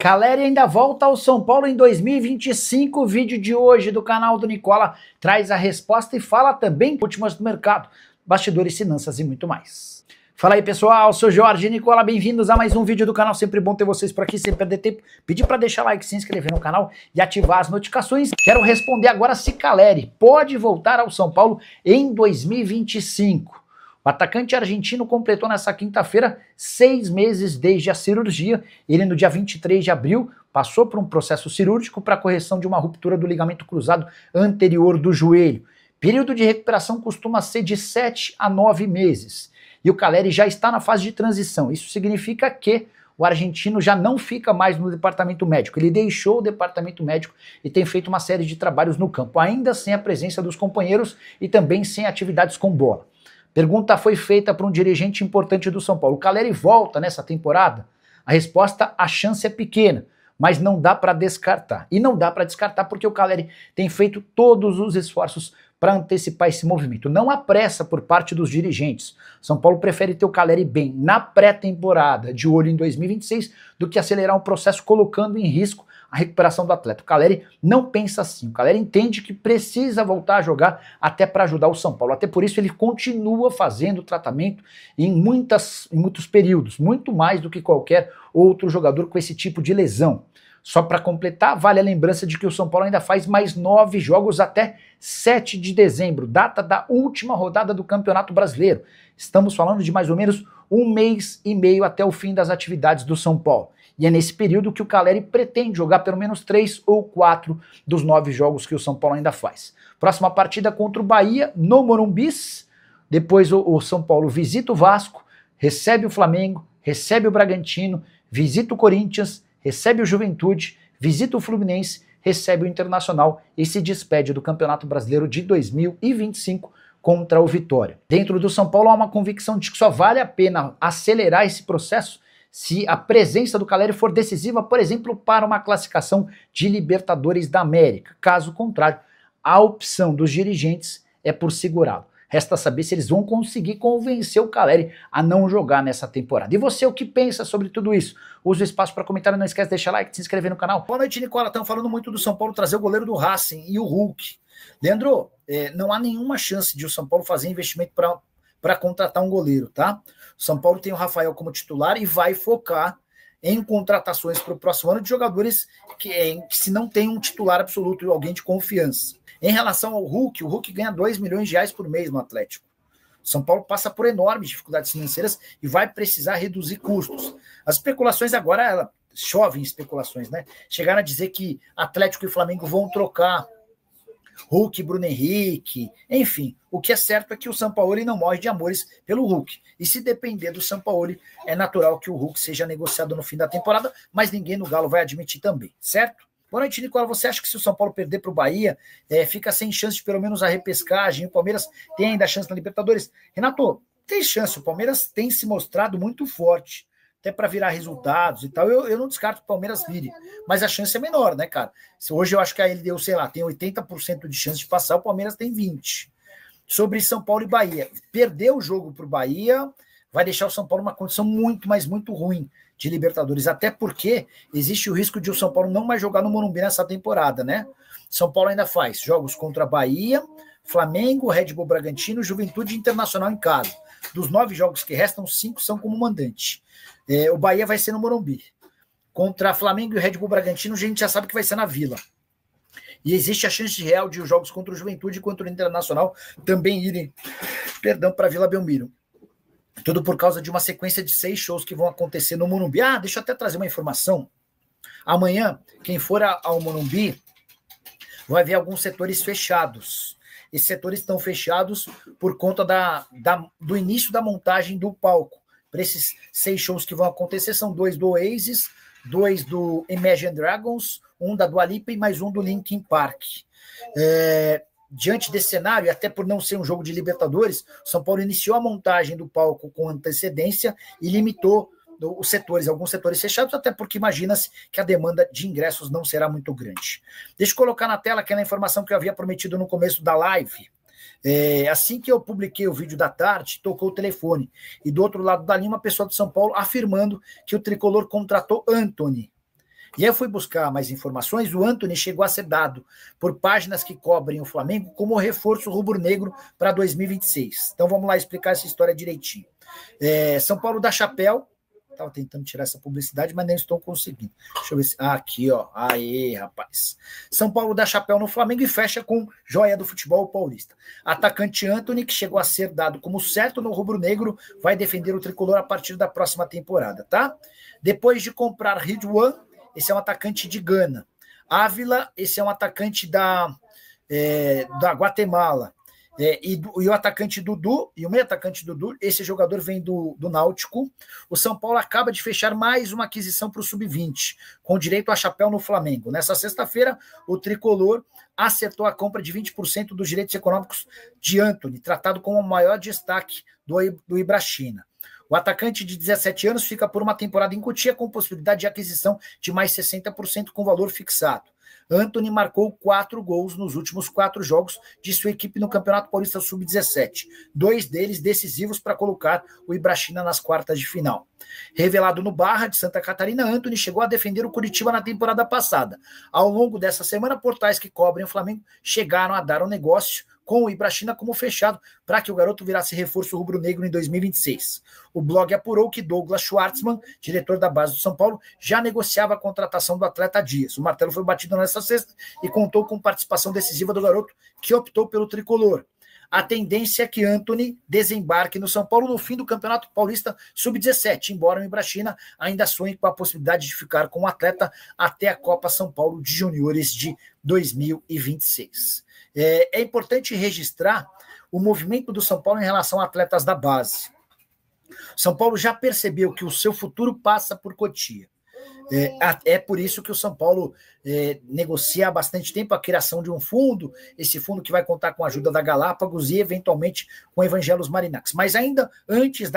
Caleri ainda volta ao São Paulo em 2025. O vídeo de hoje do canal do Nicola traz a resposta e fala também últimas do mercado, bastidores, finanças e muito mais. Fala aí pessoal, sou Jorge Nicola, bem-vindos a mais um vídeo do canal, sempre bom ter vocês por aqui, sem perder tempo. Pedir para deixar like, se inscrever no canal e ativar as notificações. Quero responder agora se Caleri pode voltar ao São Paulo em 2025. O atacante argentino completou nessa quinta-feira 6 meses desde a cirurgia. Ele, no dia 23 de abril, passou por um processo cirúrgico para correção de uma ruptura do ligamento cruzado anterior do joelho. Período de recuperação costuma ser de 7 a 9 meses. E o Caleri já está na fase de transição. Isso significa que o argentino já não fica mais no departamento médico. Ele deixou o departamento médico e tem feito uma série de trabalhos no campo, ainda sem a presença dos companheiros e também sem atividades com bola. Pergunta foi feita para um dirigente importante do São Paulo. O Caleri volta nessa temporada? A resposta, a chance é pequena, mas não dá para descartar. E não dá para descartar porque o Caleri tem feito todos os esforços para antecipar esse movimento. Não há pressa por parte dos dirigentes. São Paulo prefere ter o Caleri bem na pré-temporada, de olho em 2026, do que acelerar um processo colocando em risco a recuperação do atleta. O Caleri não pensa assim. O Caleri entende que precisa voltar a jogar até para ajudar o São Paulo. Até por isso ele continua fazendo tratamento em muitos períodos, muito mais do que qualquer outro jogador com esse tipo de lesão. Só para completar, vale a lembrança de que o São Paulo ainda faz mais 9 jogos até 7 de dezembro, data da última rodada do Campeonato Brasileiro. Estamos falando de mais ou menos 1 mês e meio até o fim das atividades do São Paulo. E é nesse período que o Caleri pretende jogar pelo menos 3 ou 4 dos 9 jogos que o São Paulo ainda faz. Próxima partida contra o Bahia, no Morumbi. Depois o São Paulo visita o Vasco, recebe o Flamengo, recebe o Bragantino, visita o Corinthians, recebe o Juventude, visita o Fluminense, recebe o Internacional e se despede do Campeonato Brasileiro de 2025 contra o Vitória. Dentro do São Paulo há uma convicção de que só vale a pena acelerar esse processo se a presença do Caleri for decisiva, por exemplo, para uma classificação de Libertadores da América. Caso contrário, a opção dos dirigentes é por segurá-lo. Resta saber se eles vão conseguir convencer o Caleri a não jogar nessa temporada. E você, o que pensa sobre tudo isso? Use o espaço para comentário, não esquece de deixar like, de se inscrever no canal. Boa noite, Nicola. Estamos falando muito do São Paulo trazer o goleiro do Racing e o Hulk. Leandro, não há nenhuma chance de o São Paulo fazer investimento para contratar um goleiro, tá? O São Paulo tem o Rafael como titular e vai focar em contratações para o próximo ano de jogadores que se não tem um titular absoluto, alguém de confiança. Em relação ao Hulk, o Hulk ganha 2 milhões de reais por mês no Atlético. O São Paulo passa por enormes dificuldades financeiras e vai precisar reduzir custos. As especulações agora, chovem especulações, né? Chegaram a dizer que Atlético e Flamengo vão trocar Hulk, Bruno Henrique, enfim. O que é certo é que o Sampaoli não morre de amores pelo Hulk. E se depender do Sampaoli, é natural que o Hulk seja negociado no fim da temporada, mas ninguém no Galo vai admitir também, certo? Boa noite, Nicola. Você acha que se o São Paulo perder para o Bahia, fica sem chance de pelo menos a repescagem? O Palmeiras tem ainda chance na Libertadores? Renato, tem chance. O Palmeiras tem se mostrado muito forte, até para virar resultados e tal. Eu não descarto que o Palmeiras vire, mas a chance é menor, né, cara? Hoje eu acho que a LDU, sei lá, tem 80% de chance de passar, o Palmeiras tem 20%. Sobre São Paulo e Bahia, perder o jogo para o Bahia vai deixar o São Paulo numa condição muito, mas muito ruim de Libertadores, até porque existe o risco de o São Paulo não mais jogar no Morumbi nessa temporada, né? São Paulo ainda faz jogos contra a Bahia, Flamengo, Red Bull Bragantino, Juventude e Internacional em casa. Dos 9 jogos que restam, 5 são como mandante. O Bahia vai ser no Morumbi. Contra Flamengo e Red Bull Bragantino, a gente já sabe que vai ser na Vila. E existe a chance real de os jogos contra o Juventude e contra o Internacional também irem, para Vila Belmiro. Tudo por causa de uma sequência de 6 shows que vão acontecer no Morumbi. Deixa eu até trazer uma informação. Amanhã, quem for ao Morumbi, vai ver alguns setores fechados. Esses setores estão fechados por conta do início da montagem do palco. Para esses 6 shows que vão acontecer, são 2 do Oasis, 2 do Imagine Dragons, 1 da Dua Lipa e mais 1 do Linkin Park. Diante desse cenário, e até por não ser um jogo de Libertadores, o São Paulo iniciou a montagem do palco com antecedência e limitou os setores, alguns setores fechados, até porque imagina-se que a demanda de ingressos não será muito grande. Deixa eu colocar na tela aquela informação que eu havia prometido no começo da live. Assim que eu publiquei o vídeo da tarde, tocou o telefone. E do outro lado da linha, uma pessoa de São Paulo afirmando que o tricolor contratou Antony. E aí eu fui buscar mais informações, o Antony chegou a ser dado por páginas que cobrem o Flamengo como reforço rubro-negro para 2026. Então vamos lá explicar essa história direitinho. São Paulo dá chapéu, estava tentando tirar essa publicidade, mas nem estou conseguindo. Deixa eu ver se... aqui, ó. Aê, rapaz. São Paulo dá chapéu no Flamengo e fecha com joia do futebol paulista. Atacante Antony, que chegou a ser dado como certo no rubro-negro, vai defender o tricolor a partir da próxima temporada, tá? Depois de comprar Ridwan, esse é um atacante de Gana. Ávila, esse é um atacante da Guatemala. E o atacante Dudu, e o meio atacante Dudu, esse jogador vem do Náutico. O São Paulo acaba de fechar mais uma aquisição para o Sub-20, com direito a chapéu no Flamengo. Nessa sexta-feira, o tricolor acertou a compra de 20% dos direitos econômicos de Antony, tratado como o maior destaque do Ibrachina. O atacante de 17 anos fica por uma temporada em Cotia, com possibilidade de aquisição de mais 60% com valor fixado. Antony marcou 4 gols nos últimos 4 jogos de sua equipe no Campeonato Paulista Sub-17, 2 deles decisivos para colocar o Ibrachina nas quartas de final. Revelado no Barra de Santa Catarina, Antony chegou a defender o Curitiba na temporada passada. Ao longo dessa semana, portais que cobrem o Flamengo chegaram a dar um negócio com o Ibrachina como fechado para que o garoto virasse reforço rubro-negro em 2026. O blog apurou que Douglas Schwartzman, diretor da base do São Paulo, já negociava a contratação do atleta há dias. O martelo foi batido nesta sexta e contou com participação decisiva do garoto, que optou pelo tricolor. A tendência é que Antony desembarque no São Paulo no fim do Campeonato Paulista Sub-17, embora o Ibrachina ainda sonhe com a possibilidade de ficar com o atleta até a Copa São Paulo de Juniores de 2026. É importante registrar o movimento do São Paulo em relação a atletas da base. São Paulo já percebeu que o seu futuro passa por Cotia. É por isso que o São Paulo negocia há bastante tempo a criação de um fundo, esse fundo que vai contar com a ajuda da Galápagos e, eventualmente, com Evangelos Marinax. Mas ainda antes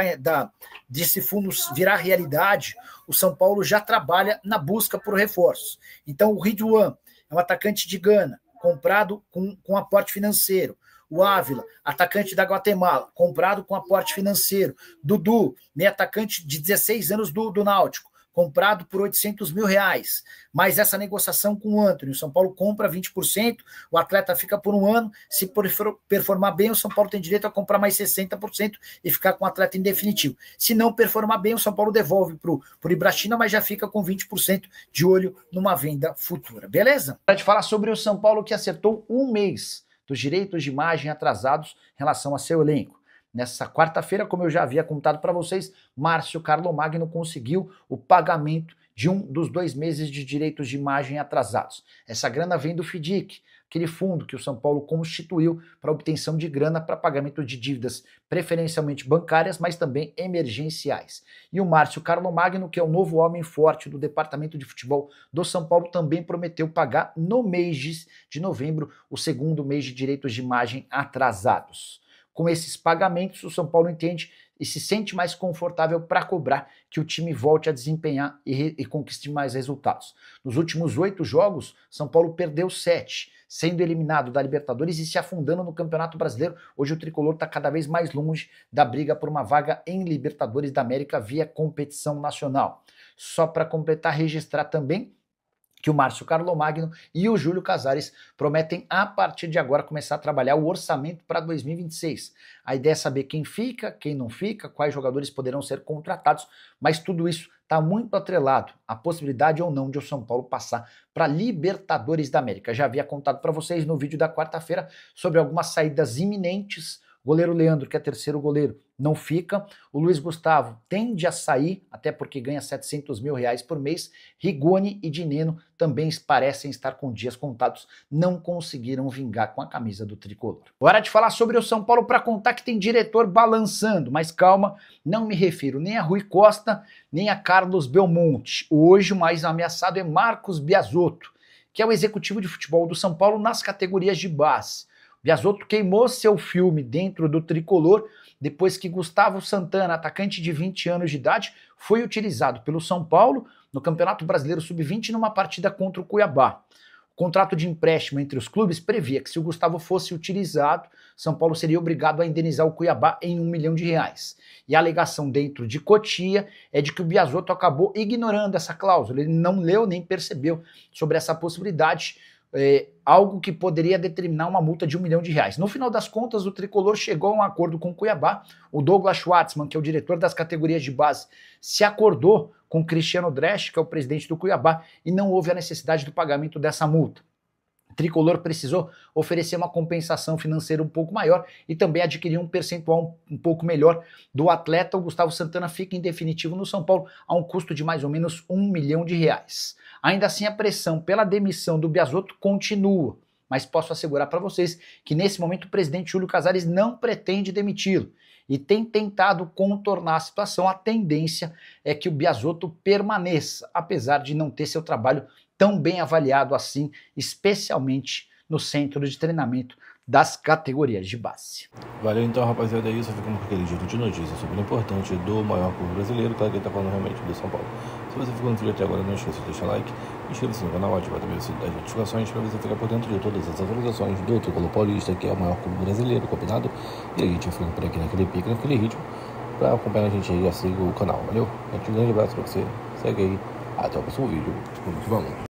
desse fundo virar realidade, o São Paulo já trabalha na busca por reforços. Então, o Ridwan é um atacante de Gana, comprado com aporte financeiro. O Ávila, atacante da Guatemala, comprado com aporte financeiro. Dudu, meio atacante de 16 anos do Náutico, comprado por R$800 mil. Mas essa negociação com o Antony, o São Paulo compra 20%, o atleta fica por um ano, se performar bem, o São Paulo tem direito a comprar mais 60% e ficar com o atleta em definitivo. Se não performar bem, o São Paulo devolve para o Ibrachina, mas já fica com 20% de olho numa venda futura. Beleza? Para te falar sobre o São Paulo que acertou um mês dos direitos de imagem atrasados em relação a seu elenco. Nessa quarta-feira, como eu já havia contado para vocês, Márcio Carlomagno conseguiu o pagamento de um dos 2 meses de direitos de imagem atrasados. Essa grana vem do FIDIC, aquele fundo que o São Paulo constituiu para obtenção de grana para pagamento de dívidas preferencialmente bancárias, mas também emergenciais. E o Márcio Carlomagno, que é o novo homem forte do departamento de futebol do São Paulo, também prometeu pagar no mês de novembro o 2º mês de direitos de imagem atrasados. Com esses pagamentos, o São Paulo entende e se sente mais confortável para cobrar que o time volte a desempenhar e conquiste mais resultados. Nos últimos 8 jogos, São Paulo perdeu 7, sendo eliminado da Libertadores e se afundando no Campeonato Brasileiro. Hoje o tricolor está cada vez mais longe da briga por uma vaga em Libertadores da América via competição nacional. Só para completar, registrar também que o Márcio Carlomagno e o Júlio Casares prometem, a partir de agora, começar a trabalhar o orçamento para 2026. A ideia é saber quem fica, quem não fica, quais jogadores poderão ser contratados, mas tudo isso está muito atrelado à possibilidade ou não de o São Paulo passar para Libertadores da América. Já havia contado para vocês no vídeo da quarta-feira sobre algumas saídas iminentes. O goleiro Leandro, que é 3º goleiro, não fica. O Luiz Gustavo tende a sair, até porque ganha R$700 mil por mês. Rigoni e Dineno também parecem estar com dias contados, não conseguiram vingar com a camisa do tricolor. Hora de falar sobre o São Paulo para contar que tem diretor balançando, mas calma, não me refiro nem a Rui Costa, nem a Carlos Belmonte. Hoje o mais ameaçado é Marcos Biasotto, que é o executivo de futebol do São Paulo nas categorias de base. Biasotto queimou seu filme dentro do tricolor depois que Gustavo Santana, atacante de 20 anos de idade, foi utilizado pelo São Paulo no Campeonato Brasileiro Sub-20 numa partida contra o Cuiabá. O contrato de empréstimo entre os clubes previa que se o Gustavo fosse utilizado, São Paulo seria obrigado a indenizar o Cuiabá em R$1 milhão. E a alegação dentro de Cotia é de que o Biasotto acabou ignorando essa cláusula, ele não leu nem percebeu sobre essa possibilidade, algo que poderia determinar uma multa de R$1 milhão. No final das contas, o tricolor chegou a um acordo com o Cuiabá. O Douglas Schwartzman, que é o diretor das categorias de base, se acordou com o Cristiano Dresch, que é o presidente do Cuiabá, e não houve a necessidade do pagamento dessa multa. O tricolor precisou oferecer uma compensação financeira um pouco maior e também adquirir um percentual um pouco melhor do atleta. O Gustavo Santana fica em definitivo no São Paulo a um custo de mais ou menos R$1 milhão. Ainda assim, a pressão pela demissão do Biasotto continua, mas posso assegurar para vocês que nesse momento o presidente Júlio Casares não pretende demiti-lo e tem tentado contornar a situação. A tendência é que o Biasotto permaneça, apesar de não ter seu trabalho tão bem avaliado assim, especialmente no centro de treinamento das categorias de base. Valeu então, rapaziada, é isso. Ficamos com aquele giro de notícias super importante do maior clube brasileiro, claro que ele tá falando realmente do São Paulo. Se você ficou no vídeo até agora, não esqueça de deixar like, inscreva-se no canal, ativar também o sininho das notificações para você ficar por dentro de todas as atualizações do Tricolor Paulista, que é o maior clube brasileiro, combinado? E a gente vai ficando por aqui naquele pique, naquele ritmo, para acompanhar a gente aí, siga o canal, valeu? Um grande abraço para você, segue aí, até o próximo vídeo, vamos que vamos.